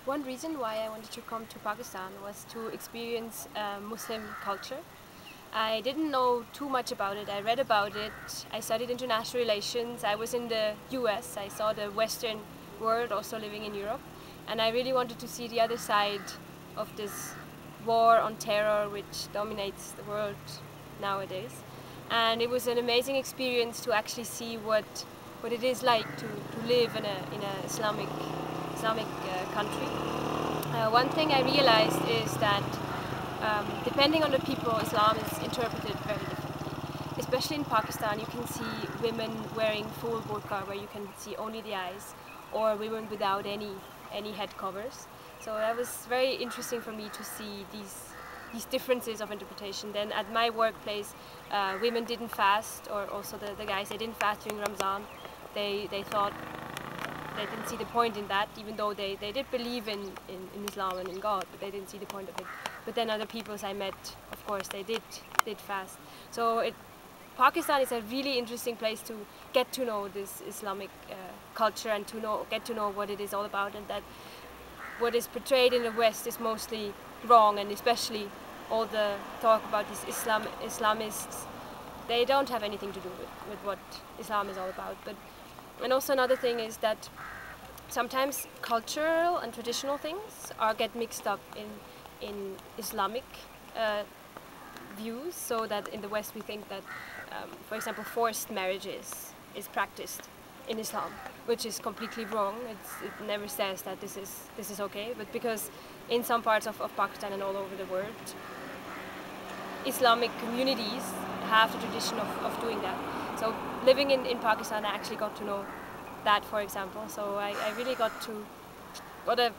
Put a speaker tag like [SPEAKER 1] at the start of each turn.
[SPEAKER 1] One reason why I wanted to come to Pakistan was to experience Muslim culture. I didn't know too much about it. I read about it. I studied international relations. I was in the US. I saw the Western world, also living in Europe. And I really wanted to see the other side of this war on terror which dominates the world nowadays. And it was an amazing experience to actually see what it is like to live in a Islamic country. One thing I realized is that depending on the people, Islam is interpreted very differently. Especially in Pakistan, you can see women wearing full burqa where you can see only the eyes, or women without any head covers. So that was very interesting for me to see these differences of interpretation. Then at my workplace, women didn't fast, or also the guys, they didn't fast during Ramzan. They thought they didn't see the point in that, even though they did believe in Islam and in God, but they didn't see the point of it. But then other peoples I met, of course, they did fast. So Pakistan is a really interesting place to get to know this Islamic culture and to get to know what it is all about, and that what is portrayed in the West is mostly wrong, and especially all the talk about these Islamists, they don't have anything to do with what Islam is all about. And also another thing is that sometimes cultural and traditional things get mixed up in Islamic views, so that in the West we think that, for example, forced marriages is practiced in Islam, which is completely wrong. It never says that this is okay, but because in some parts of Pakistan and all over the world, Islamic communities have the tradition of doing that. So living in Pakistan, I actually got to know that, for example. So I really got a